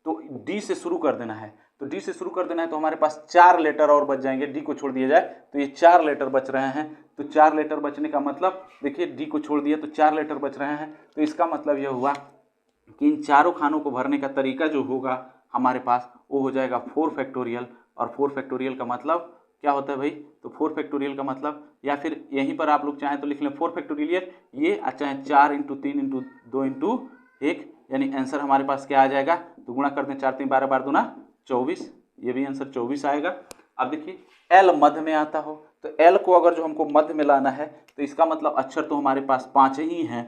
तो डी से शुरू कर देना है। तो डी से शुरू कर देना है तो हमारे पास 4 लेटर और बच जाएंगे। डी को छोड़ दिया जाए तो ये 4 लेटर बच रहे हैं। तो 4 लेटर बचने का मतलब देखिए डी को छोड़ दिया तो 4 लेटर बच रहे हैं। तो इसका मतलब यह हुआ कि इन चारों खानों को भरने का तरीका जो होगा हमारे पास वो हो जाएगा 4 फैक्टोरियल। और 4 फैक्टोरियल का मतलब क्या होता है भाई, तो 4 फैक्टोरियल का मतलब, या फिर यहीं पर आप लोग चाहें तो लिख लें 4 फैक्टोरियल ये, चाहे 4 × 3 × 2 × 1, यानी आंसर हमारे पास क्या आ जाएगा। तो गुणा कर दें 4 × 3 = 12, 12 दूना 24, ये भी आंसर 24 आएगा। अब देखिए एल मध्य में आता हो, तो एल को अगर जो हमको मध्य में लाना है तो इसका मतलब अक्षर तो हमारे पास 5 ही हैं।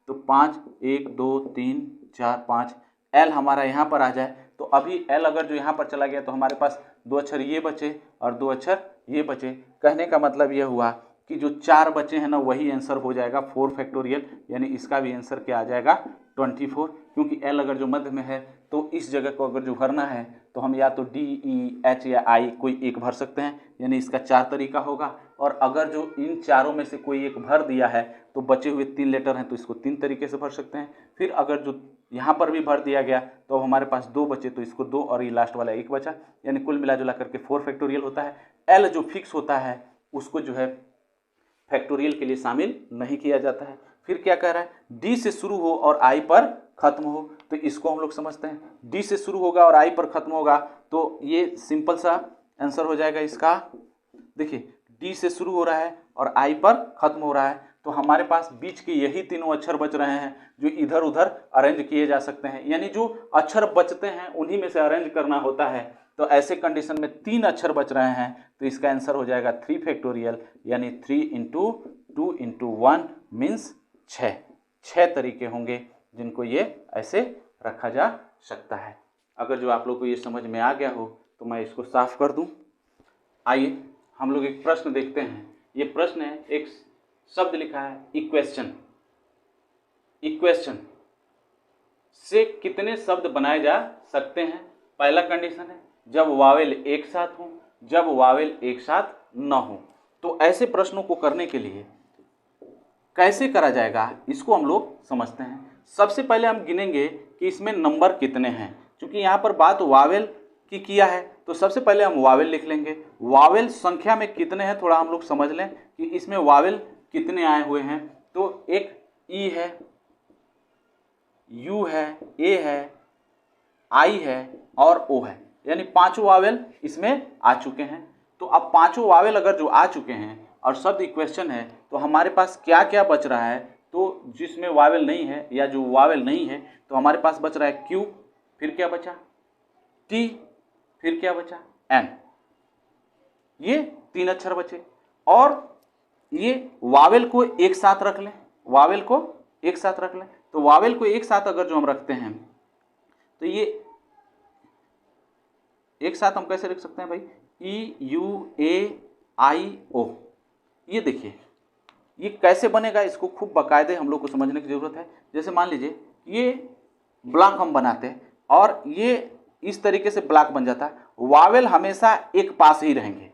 तो 5, 1 2 3 4 5, एल हमारा यहाँ पर आ जाए तो अभी एल अगर जो यहाँ पर चला गया तो हमारे पास 2 अक्षर ये बचे और 2 अक्षर ये बचे। कहने का मतलब यह हुआ कि जो 4 बचे हैं ना वही आंसर हो जाएगा 4 फैक्टोरियल, यानी इसका भी आंसर क्या आ जाएगा 24, क्योंकि एल अगर जो मध्य में है तो इस जगह को अगर जो भरना है तो हम या तो डी, ई, एच या आई कोई एक भर सकते हैं, यानी इसका 4 तरीका होगा। और अगर जो इन चारों में से कोई एक भर दिया है तो बचे हुए 3 लेटर हैं तो इसको 3 तरीके से भर सकते हैं। फिर अगर जो यहाँ पर भी भर दिया गया तो हमारे पास 2 बचे तो इसको 2 और ये लास्ट वाला 1 बचा, यानी कुल मिला जुला करके 4 फैक्टोरियल होता है। एल जो फिक्स होता है उसको जो है फैक्टोरियल के लिए शामिल नहीं किया जाता है। फिर क्या कह रहा है, डी से शुरू हो और आई पर खत्म हो, तो इसको हम लोग समझते हैं। डी से शुरू होगा और आई पर खत्म होगा तो ये सिंपल सा आंसर हो जाएगा इसका। देखिए डी से शुरू हो रहा है और आई पर खत्म हो रहा है तो हमारे पास बीच के यही तीनों अक्षर बच रहे हैं जो इधर उधर अरेंज किए जा सकते हैं, यानी जो अक्षर बचते हैं उन्हीं में से अरेंज करना होता है। तो ऐसे कंडीशन में 3 अक्षर बच रहे हैं तो इसका आंसर हो जाएगा 3 फैक्टोरियल, यानी 3 × 2 × 1 मीन्स 6 तरीके होंगे जिनको ये ऐसे रखा जा सकता है। अगर जो आप लोग को ये समझ में आ गया हो तो मैं इसको साफ कर दूं। आइए हम लोग एक प्रश्न देखते हैं। ये प्रश्न है, एक शब्द लिखा है इक्वेशन। इक्वेशन से कितने शब्द बनाए जा सकते हैं। पहला कंडीशन है जब वावेल एक साथ हो, जब वावेल एक साथ न हो। तो ऐसे प्रश्नों को करने के लिए कैसे करा जाएगा इसको हम लोग समझते हैं। सबसे पहले हम गिनेंगे कि इसमें नंबर कितने हैं। क्योंकि यहाँ पर बात वावेल की किया है तो सबसे पहले हम वावेल लिख लेंगे। वावेल संख्या में कितने हैं थोड़ा हम लोग समझ लें कि इसमें वावेल कितने आए हुए हैं। तो एक ई है, यू है, ए है, आई है और ओ है, यानी पांचों वावेल इसमें आ चुके हैं। तो अब पांचों वावेल अगर जो आ चुके हैं और शब्द इक्वेशन है तो हमारे पास क्या क्या बच रहा है। तो जिसमें वावेल नहीं है या जो वावेल नहीं है तो हमारे पास बच रहा है क्यू, फिर क्या बचा टी, फिर क्या बचा एन, ये 3 अक्षर बचे। और ये वावेल को एक साथ रख लें, वावेल को एक साथ रख लें। तो वावेल को एक साथ अगर जो हम रखते हैं तो ये एक साथ हम कैसे रख सकते हैं भाई, ई यू ए आई ओ। ये देखिए ये कैसे बनेगा, इसको खूब बाकायदे हम लोग को समझने की जरूरत है। जैसे मान लीजिए ये ब्लॉक हम बनाते हैं और ये इस तरीके से ब्लॉक बन जाता है। वावेल हमेशा एक पास ही रहेंगे,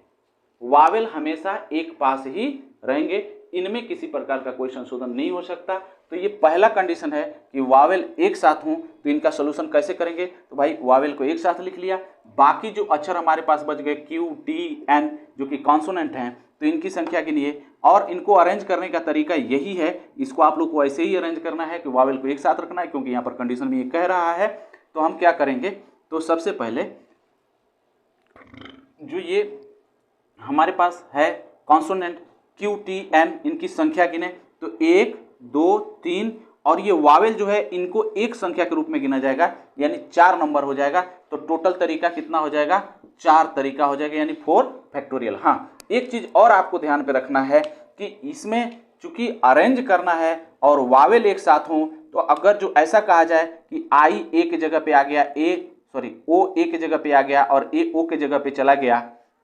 वावेल हमेशा एक पास ही रहेंगे, इनमें किसी प्रकार का कोई संशोधन नहीं हो सकता। तो ये पहला कंडीशन है कि वावेल एक साथ हों। तो इनका सोल्यूशन कैसे करेंगे, तो भाई वावेल को एक साथ लिख लिया, बाकी जो अक्षर हमारे पास बच गए क्यू टी एन जो कि कॉन्सोनेंट हैं, तो इनकी संख्या गिनिए। और इनको अरेंज करने का तरीका यही है, इसको आप लोग को ऐसे ही अरेंज करना है कि वावेल को एक साथ रखना है, क्योंकि यहाँ पर कंडीशन में ये कह रहा है। तो हम क्या करेंगे, तो सबसे पहले जो ये हमारे पास है कॉन्सोनेंट क्यू टी एन, इनकी संख्या गिने तो 1 2 3, और ये वावेल जो है इनको एक संख्या के रूप में गिना जाएगा, यानी 4 नंबर हो जाएगा। तो टोटल तरीका कितना हो जाएगा, 4 तरीका हो जाएगा, यानी 4 फैक्टोरियल। हाँ, एक चीज और आपको ध्यान पे रखना है कि इसमें चूंकि अरेंज करना है और वावेल एक साथ हों, तो अगर जो ऐसा कहा जाए कि आई ए की जगह पे आ गया, ओ ए की जगह पे आ गया और ए ओ की जगह पे चला गया,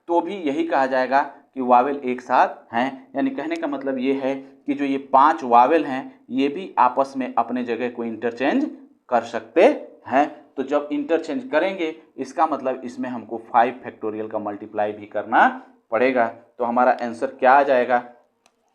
तो भी यही कहा जाएगा कि वावेल एक साथ हैं। यानी कहने का मतलब ये है कि जो ये 5 वावेल हैं ये भी आपस में अपने जगह को इंटरचेंज कर सकते हैं। तो जब इंटरचेंज करेंगे इसका मतलब इसमें हमको 5 फैक्टोरियल का मल्टीप्लाई भी करना पड़ेगा। तो हमारा आंसर क्या आ जाएगा,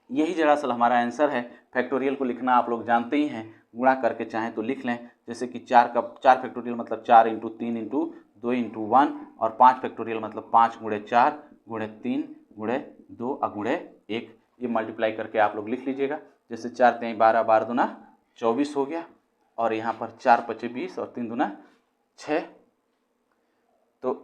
यही दरअसल हमारा आंसर है। फैक्टोरियल को लिखना आप लोग जानते ही हैं, गुणा करके चाहें तो लिख लें। जैसे कि 4 फैक्टोरियल मतलब 4 × 3 × 2 × 1, और 5 फैक्टोरियल मतलब 5 × 4 × 3 × 2 × 1। ये मल्टीप्लाई करके आप लोग लिख लीजिएगा। जैसे 4 × 3 = 12, 12 दूना 24 हो गया, और यहाँ पर 4 × 5 = 20 और 3 दूना 6, तो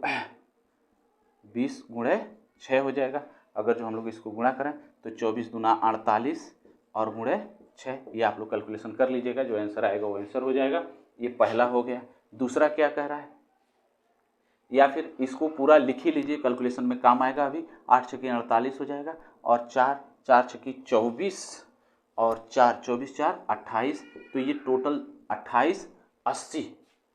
20 × 6 हो जाएगा। अगर जो हम लोग इसको गुणा करें तो 24 दूना 48 और × 6, ये आप लोग कैलकुलेशन कर लीजिएगा, जो आंसर आएगा वो आंसर हो जाएगा। ये पहला हो गया। दूसरा क्या कह रहा है, या फिर इसको पूरा लिख ही लीजिए, कैलकुलेशन में काम आएगा। अभी 8 × 6 = 48 हो जाएगा, और 4 × 6 = 24 और 4 × 24 = 4 28। तो ये टोटल 28 80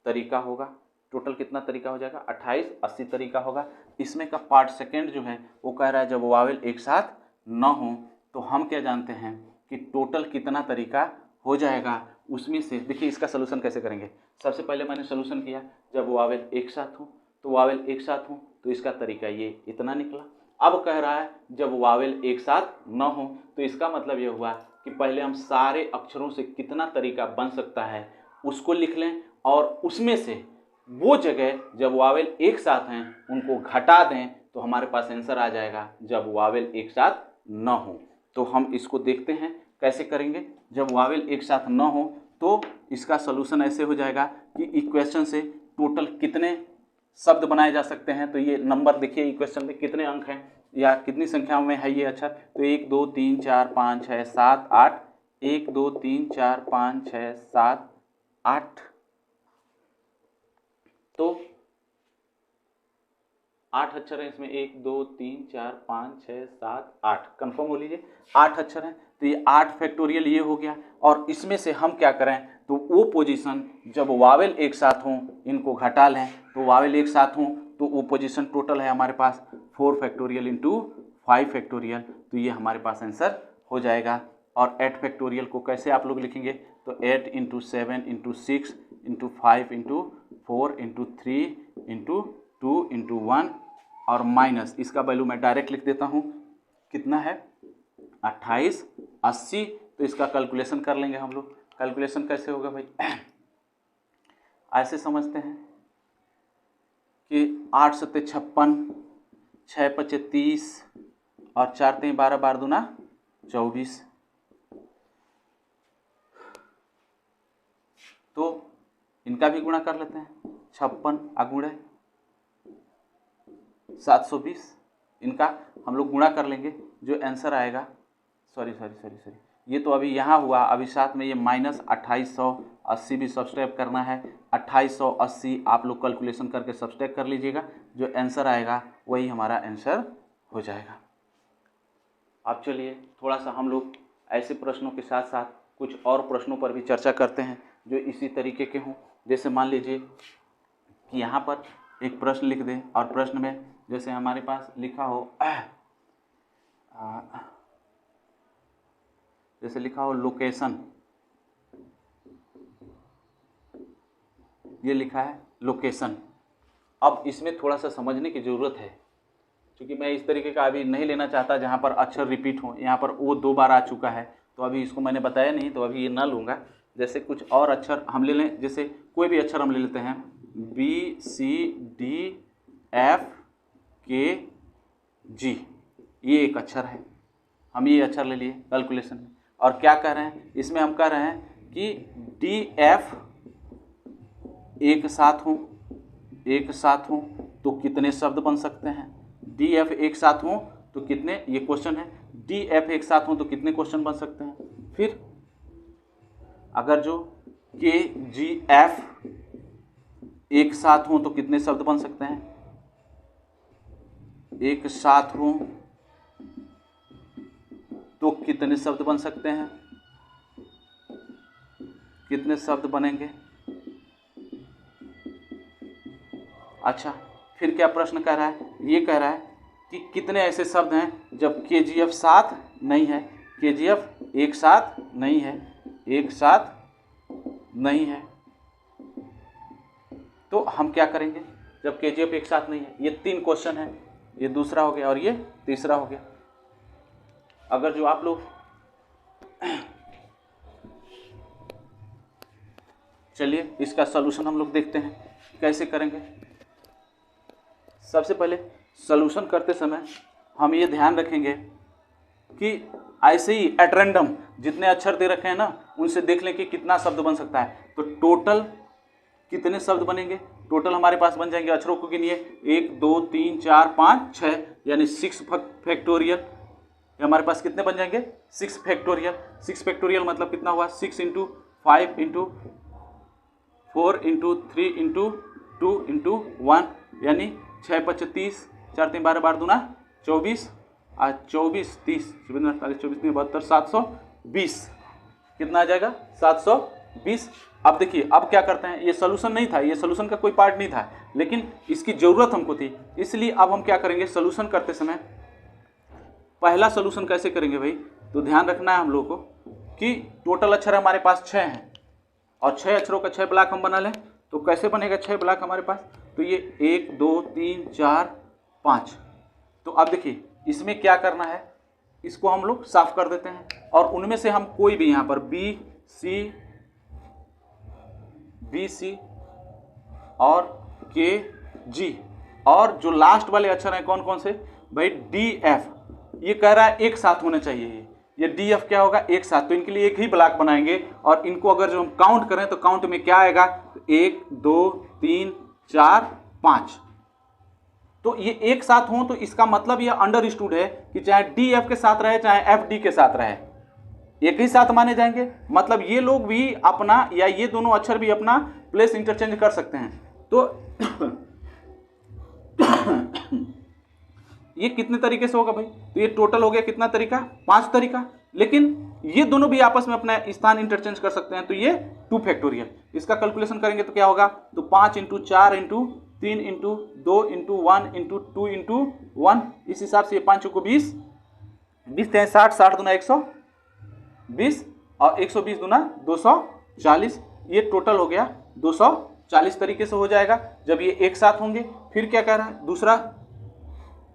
तरीका होगा। टोटल कितना तरीका हो जाएगा, 28 80 तरीका होगा। इसमें का पार्ट सेकेंड जो है वो कह रहा है जब वावेल एक साथ न हो, तो हम क्या जानते हैं कि टोटल कितना तरीका हो जाएगा। उसमें से देखिए इसका सलूशन कैसे करेंगे। सबसे पहले मैंने सलूशन किया जब वावेल एक साथ हो, तो वावेल एक साथ हो तो इसका तरीका ये इतना निकला। अब कह रहा है जब वावेल एक साथ न हो, तो इसका मतलब ये हुआ कि पहले हम सारे अक्षरों से कितना तरीका बन सकता है उसको लिख लें, और उसमें से वो जगह जब वावेल एक साथ हैं उनको घटा दें, तो हमारे पास आंसर आ जाएगा जब वावेल एक साथ न हो। तो हम इसको देखते हैं कैसे करेंगे। जब वावेल एक साथ न हो तो इसका सलूशन ऐसे हो जाएगा कि इक्वेशन से टोटल कितने शब्द बनाए जा सकते हैं। तो ये नंबर देखिए, इक्वेशन में कितने अंक हैं या कितनी संख्या में है ये अक्षर, तो 1 2 3 4 5 6 7 8, 1 2 3 4 5 6 7 8, तो 8 अक्षर हैं इसमें, 1 2 3 4 5 6 7 8, कंफर्म हो लीजिए 8 अक्षर हैं। तो ये 8 फैक्टोरियल ये हो गया। और इसमें से हम क्या करें, तो वो पोजीशन जब वावेल एक साथ हों इनको घटा लें, तो वावेल एक साथ हों तो वो पोजीशन टोटल है हमारे पास 4 फैक्टोरियल × 5 फैक्टोरियल। तो ये हमारे पास आंसर हो जाएगा। और 8 फैक्टोरियल को कैसे आप लोग लिखेंगे, तो 8 × 7 × 6 × 5 × 4 × 3 × 2 × 1, और माइनस इसका वैल्यू मैं डायरेक्ट लिख देता हूँ कितना है 28 80। तो इसका कैलकुलेशन कर लेंगे हम लोग। कैलकुलेशन कैसे होगा भाई, ऐसे समझते हैं कि 8 सत्ते 56, 6 पचे 30 और 4 तेई 12, 12 दूना 24। तो इनका भी गुणा कर लेते हैं, 56 अगुणे 720, इनका हम लोग गुणा कर लेंगे। जो आंसर आएगा, सॉरी, ये तो अभी यहाँ हुआ, अभी साथ में ये माइनस 2880 भी सब्सट्रैक्ट करना है। 2880 आप लोग कैलकुलेशन करके सब्सट्रैक्ट कर लीजिएगा, जो आंसर आएगा वही हमारा आंसर हो जाएगा। अब चलिए थोड़ा सा हम लोग ऐसे प्रश्नों के साथ साथ कुछ और प्रश्नों पर भी चर्चा करते हैं जो इसी तरीके के हों। जैसे मान लीजिए कि यहाँ पर एक प्रश्न लिख दें और प्रश्न में जैसे हमारे पास लिखा हो जैसे लिखा हो लोकेशन, ये लिखा है लोकेशन। अब इसमें थोड़ा सा समझने की ज़रूरत है, क्योंकि मैं इस तरीके का अभी नहीं लेना चाहता जहाँ पर अक्षर रिपीट हो। यहाँ पर वो 2 बार आ चुका है, तो अभी इसको मैंने बताया नहीं, तो अभी ये ना लूँगा। जैसे कुछ और अक्षर हम ले लें, जैसे कोई भी अक्षर हम ले लेते हैं, BCDFKG, ये एक अक्षर है, हम ये अक्षर ले लिए कैलकुलेशन में। और क्या कह रहे हैं इसमें, हम कह रहे हैं कि DF एक साथ हो तो कितने शब्द बन सकते हैं। DF एक साथ हो तो कितने, ये क्वेश्चन है, DF एक साथ हो तो कितने क्वेश्चन बन सकते हैं। फिर अगर जो KGF एक साथ हो तो कितने शब्द बन सकते हैं, एक साथ हो तो कितने शब्द बन सकते हैं, कितने शब्द बनेंगे। अच्छा, फिर क्या प्रश्न कह रहा है, ये कह रहा है कि कितने ऐसे शब्द हैं जब KGF साथ नहीं है, KGF एक साथ नहीं है, एक साथ नहीं है। तो हम क्या करेंगे जब KGF एक साथ नहीं है। ये 3 क्वेश्चन है, ये दूसरा हो गया और ये तीसरा हो गया। अगर जो आप लोग चलिए इसका सलूशन हम लोग देखते हैं कैसे करेंगे। सबसे पहले सलूशन करते समय हम ये ध्यान रखेंगे कि ऐसे ही एट रैंडम जितने अक्षर दे रखे हैं ना, उनसे देख लें कि कितना शब्द बन सकता है। तो टोटल कितने शब्द बनेंगे, टोटल हमारे पास बन जाएंगे, अक्षरों को गिनिए, 1 2 3 4 5 6, यानी 6 फैक्टोरियल। हमारे पास कितने बन जाएंगे, 6 फैक्टोरियल। 6 फैक्टोरियल मतलब कितना हुआ, 6 × 5 × 4 × 3 × 2 × 1, यानी 6 × 5 30, 4 3 12, 12 दूना 24, 24 30 24 48 24 72 720। कितना आ जाएगा, 720। अब देखिए, अब क्या करते हैं, ये सोल्यूशन नहीं था, ये सोल्यूशन का कोई पार्ट नहीं था, लेकिन इसकी ज़रूरत हमको थी, इसलिए अब हम क्या करेंगे, सोल्यूशन करते समय पहला सोल्यूशन कैसे करेंगे भाई। तो ध्यान रखना है हम लोग को कि टोटल अक्षर हमारे पास 6 हैं और 6 अक्षरों का 6 ब्लॉक हम बना लें। तो कैसे बनेगा 6 ब्लॉक हमारे पास, तो ये 1 2 3 4 5। तो अब देखिए इसमें क्या करना है, इसको हम लोग साफ कर देते हैं और उनमें से हम कोई भी यहाँ पर बी सी और KG और जो लास्ट वाले अक्षर हैं कौन कौन से भाई, DF, ये कह रहा है एक साथ होने चाहिए। ये DF क्या होगा, एक साथ, तो इनके लिए एक ही ब्लॉक बनाएंगे और इनको अगर जो हम काउंट करें तो काउंट में क्या आएगा, 1 2 3 4 5। तो ये एक साथ हो तो इसका मतलब ये अंडरस्टूड है कि चाहे DF के साथ रहे चाहे FD के साथ रहे, एक ही साथ माने जाएंगे। मतलब ये लोग भी अपना, या ये दोनों अक्षर भी अपना प्लेस इंटरचेंज कर सकते हैं। तो ये कितने तरीके से होगा भाई, तो ये टोटल हो गया कितना तरीका, 5 तरीका, लेकिन ये दोनों भी आपस में अपना स्थान इंटरचेंज कर सकते हैं। तो ये 2 फैक्टोरियल, इसका कैलकुलेशन करेंगे तो क्या होगा, तो 5 × 4 × 3 × 2 × 1 × 2 × 1, इस हिसाब से 5 को 20, 20 × 60, 60 दूना 120 और 120 दूना 240, ये टोटल हो गया 240 तरीके से हो जाएगा जब ये एक साथ होंगे। फिर क्या कह रहा है,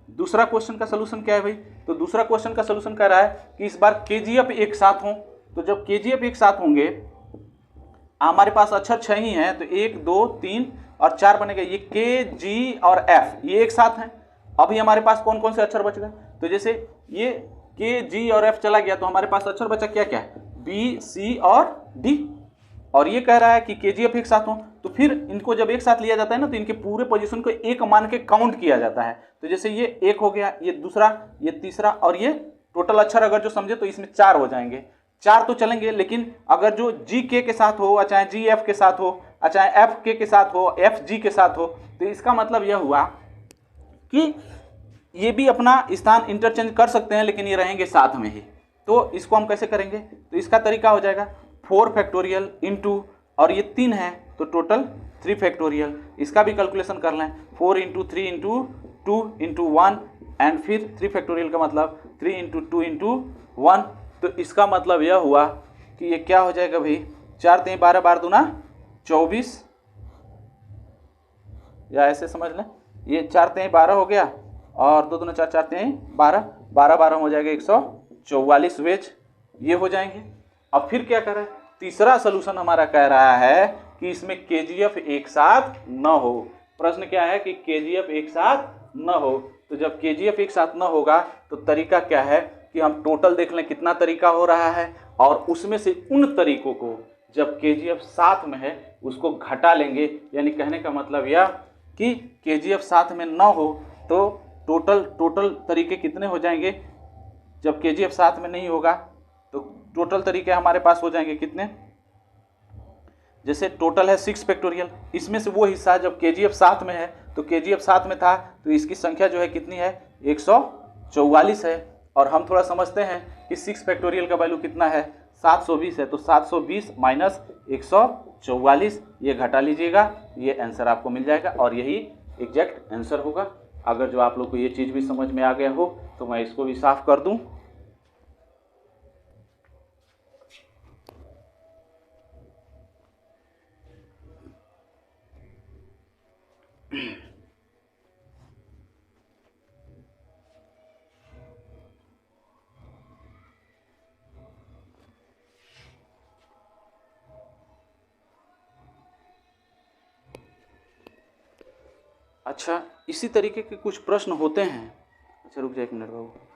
दूसरा क्वेश्चन का सलूशन क्या है भाई, तो दूसरा क्वेश्चन का सोल्यूशन कह रहा है कि इस बार केजीएफ एक साथ हों। तो जब केजीएफ एक साथ होंगे, हमारे पास अक्षर 6 ही हैं, तो 1 2 3 और 4 बनेगा। ये के जी और एफ ये एक साथ हैं। अभी हमारे पास कौन कौन से अक्षर बच गए? तो जैसे ये के जी और एफ चला गया तो हमारे पास अक्षर बचा क्या क्या है? बी सी और डी। और ये कह रहा है कि केजीएफ एक साथ हो, तो फिर इनको जब एक साथ लिया जाता है ना, तो इनके पूरे पोजीशन को एक मान के काउंट किया जाता है। तो जैसे ये एक हो गया, ये दूसरा, ये तीसरा, और ये टोटल अक्षर अगर जो समझे तो इसमें 4 हो जाएंगे। 4 तो चलेंगे, लेकिन अगर जो जी के साथ हो, चाहे जी एफ के साथ हो, चाहे एफ के साथ हो, एफ जी के साथ हो, तो इसका मतलब यह हुआ कि ये भी अपना स्थान इंटरचेंज कर सकते हैं, लेकिन ये रहेंगे साथ में ही। तो इसको हम कैसे करेंगे? तो इसका तरीका हो जाएगा 4 फैक्टोरियल इंटू, और ये 3 है तो टोटल 3 फैक्टोरियल। इसका भी कैलकुलेशन कर लें, 4 इंटू 3 इंटू 2 इंटू 1 एंड फिर 3 फैक्टोरियल का मतलब 3 इंटू 2 इंटू 1। तो इसका मतलब यह हुआ कि ये क्या हो जाएगा भाई, 4 3 12 12 दूना 24, या ऐसे समझ लें, ये 4 3 12 हो गया और 2 दूना 4 4 3 12 12 12 हो जाएगा 144 वेज, ये हो जाएंगे। अब फिर क्या कर रहा है? तीसरा सोल्यूशन हमारा कह रहा है कि इसमें केजीएफ एक साथ न हो। प्रश्न क्या है कि केजीएफ एक साथ न हो। तो जब केजीएफ एक साथ न होगा तो तरीका क्या है कि हम टोटल देख लें कितना तरीका हो रहा है, और उसमें से उन तरीकों को जब केजीएफ साथ में है उसको घटा लेंगे। यानी कहने का मतलब यह कि केजीएफ साथ में न हो तो टोटल तरीके कितने हो जाएंगे? जब केजीएफ साथ में नहीं होगा तो टोटल तरीके हमारे पास हो जाएंगे कितने? जैसे टोटल है 6 फैक्टोरियल, इसमें से वो हिस्सा जब केजीएफ साथ में है, तो केजीएफ साथ में था तो इसकी संख्या जो है कितनी है? 144 है। और हम थोड़ा समझते हैं कि 6 फैक्टोरियल का वैल्यू कितना है? 720 है। तो 720 माइनस 144 ये घटा लीजिएगा, ये आंसर आपको मिल जाएगा और यही एग्जैक्ट आंसर होगा। अगर जो आप लोग को ये चीज़ भी समझ में आ गया हो तो मैं इसको भी साफ कर दूं। अच्छा, इसी तरीके के कुछ प्रश्न होते हैं। अच्छा रुक जाए 1 मिनट बाबू।